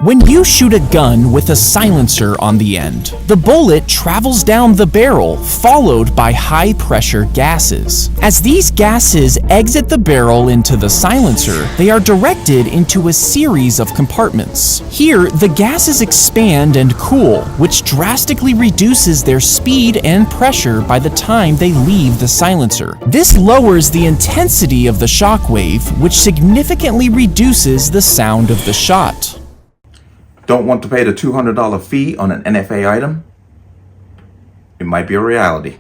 When you shoot a gun with a silencer on the end, the bullet travels down the barrel, followed by high-pressure gases. As these gases exit the barrel into the silencer, they are directed into a series of compartments. Here, the gases expand and cool, which drastically reduces their speed and pressure by the time they leave the silencer. This lowers the intensity of the shockwave, which significantly reduces the sound of the shot. Don't want to pay the $200 fee on an NFA item? It might be a reality.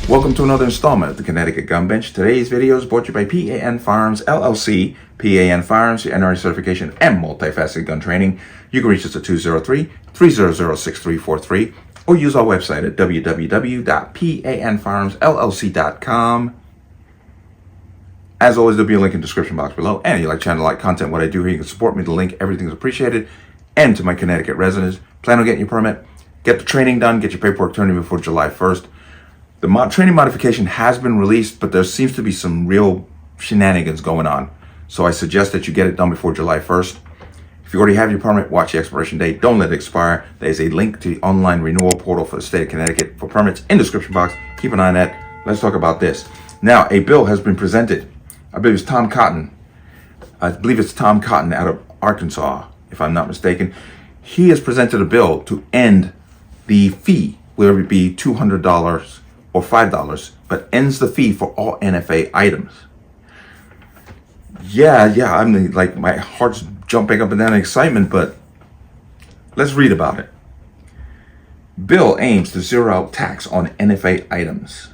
Welcome to another installment of the Connecticut Gun Bench. Today's video is brought to you by P.A.N. Firearms, LLC. P.A.N. Firearms, your NRA certification and multifaceted gun training. You can reach us at 203-300-6343 or use our website at www.panfirearmsllc.com. As always, there'll be a link in the description box below. And if you like channel like content, what I do here, you can support me. The link, everything's appreciated. And to my Connecticut residents, plan on getting your permit, get the training done, get your paperwork turned in before July 1st. The training modification has been released, but there seems to be some real shenanigans going on. So I suggest that you get it done before July 1st. If you already have your permit, watch the expiration date. Don't let it expire. There's a link to the online renewal portal for the state of Connecticut for permits in the description box. Keep an eye on that. Let's talk about this. Now, a bill has been presented. I believe it's Tom Cotton. I believe it's Tom Cotton out of Arkansas, if I'm not mistaken. He has presented a bill to end the fee, whether it be $200 or $5, but ends the fee for all NFA items. Yeah, I'm like, my heart's jumping up and down in excitement, but let's read about it. Bill aims to zero out tax on NFA items.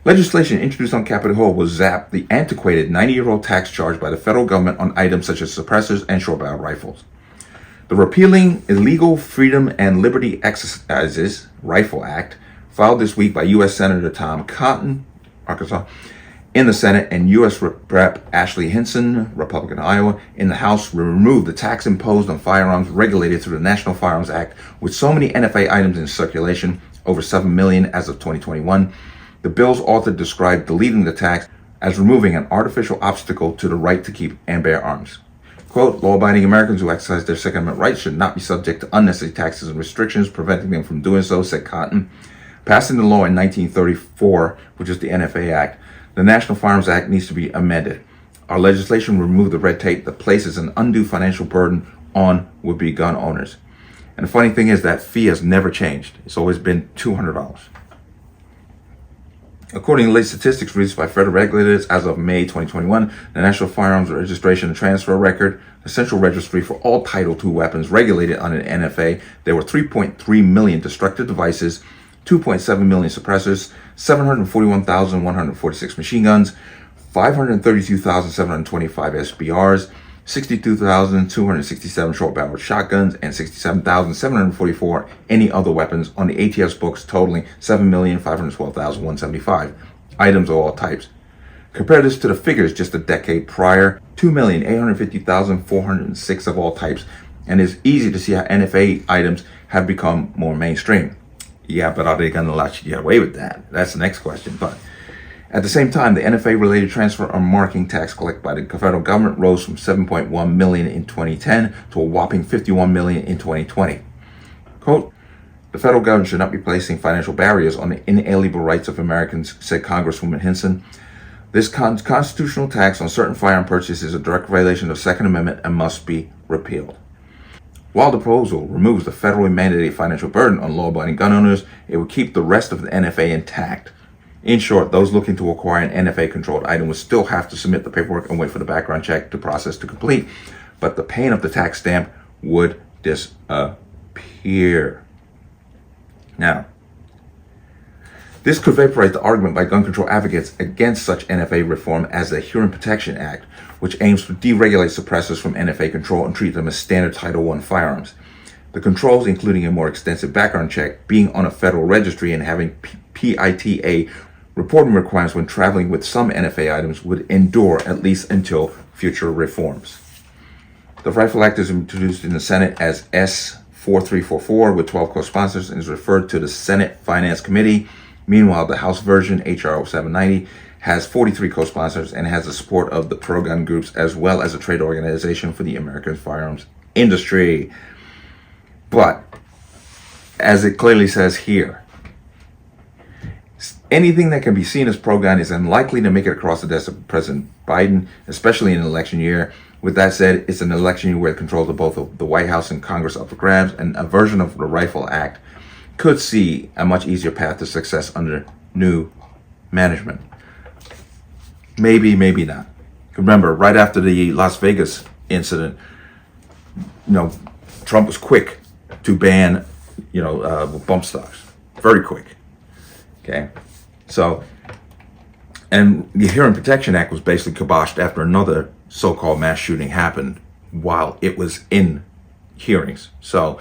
Legislation introduced on Capitol Hill will zap the antiquated 90-year-old tax charge by the federal government on items such as suppressors and short-barrel rifles. The Repealing Illegal Freedom and Liberty Exercises Rifle Act, filed this week by U.S. Senator Tom Cotton, Arkansas, in the Senate, and U.S. Rep. Ashley Hinson, Republican, Iowa, in the House, will remove the tax imposed on firearms regulated through the National Firearms Act. With so many NFA items in circulation, over 7 million as of 2021, the bill's author described deleting the tax as removing an artificial obstacle to the right to keep and bear arms. Quote, law-abiding Americans who exercise their Second Amendment rights should not be subject to unnecessary taxes and restrictions preventing them from doing so, said Cotton. Passed into law in 1934, which is the NFA Act, the National Firearms Act needs to be amended. Our legislation will remove the red tape that places an undue financial burden on would-be gun owners. And the funny thing is that fee has never changed. It's always been $200. According to latest statistics released by federal regulators as of May 2021, the National Firearms Registration and Transfer Record, the central registry for all Title II weapons regulated under the NFA, there were 3.3 million destructive devices, 2.7 million suppressors, 741,146 machine guns, 532,725 SBRs, 62,267 short-barreled shotguns, and 67,744 any other weapons on the ATS books, totaling 7,512,175 items of all types. Compare this to the figures just a decade prior, 2,850,406 of all types, and it's easy to see how NFA items have become more mainstream. Yeah, but are they going to let you get away with that? That's the next question. But at the same time, the NFA-related transfer or marking tax collected by the federal government rose from 7.1 million in 2010 to a whopping 51 million in 2020. Quote, the federal government should not be placing financial barriers on the inalienable rights of Americans, said Congresswoman Hinson. This constitutional tax on certain firearm purchases is a direct violation of the Second Amendment and must be repealed. While the proposal removes the federally mandated financial burden on law-abiding gun owners, it will keep the rest of the NFA intact. In short, those looking to acquire an NFA-controlled item will still have to submit the paperwork and wait for the background check process to complete, but the pain of the tax stamp would disappear. Now, this could vaporize the argument by gun control advocates against such NFA reform as the Hearing Protection Act, which aims to deregulate suppressors from NFA control and treat them as standard Title I firearms. The controls, including a more extensive background check, being on a federal registry, and having PITA reporting requirements when traveling with some NFA items, would endure at least until future reforms. The Rifle Act is introduced in the Senate as S4344 with 12 co-sponsors and is referred to the Senate Finance Committee. Meanwhile, the House version, H.R. 790, has 43 co-sponsors and has the support of the pro-gun groups as well as a trade organization for the American firearms industry. But, as it clearly says here, anything that can be seen as pro-gun is unlikely to make it across the desk of President Biden, especially in an election year. With that said, it's an election year where the controls of both the White House and Congress are up for grabs, and a version of the Rifle Act could see a much easier path to success under new management. Maybe, maybe not. Remember, right after the Las Vegas incident, Trump was quick to ban, bump stocks. Very quick. Okay. So, and the Hearing Protection Act was basically kiboshed after another so-called mass shooting happened while it was in hearings. So,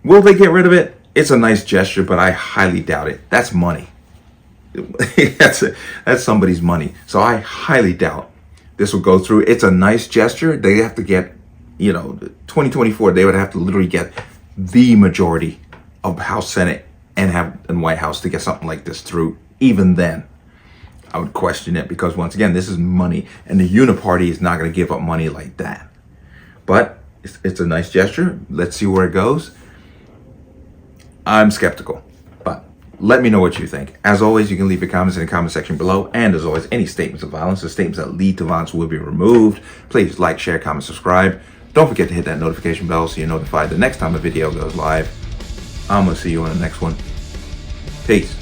will they get rid of it? It's a nice gesture, but I highly doubt it. That's money. that's somebody's money. So I highly doubt this will go through. It's a nice gesture. They have to get, 2024, they would have to literally get the majority of House, Senate, and White House to get something like this through. Even then, I would question it because, once again, this is money, and the Uniparty is not going to give up money like that. But it's a nice gesture. Let's see where it goes. I'm skeptical, but let me know what you think. As always, you can leave your comments in the comment section below. And as always, any statements of violence or statements that lead to violence will be removed. Please like, share, comment, subscribe. Don't forget to hit that notification bell so you're notified the next time a video goes live. I'm going to see you on the next one. Peace.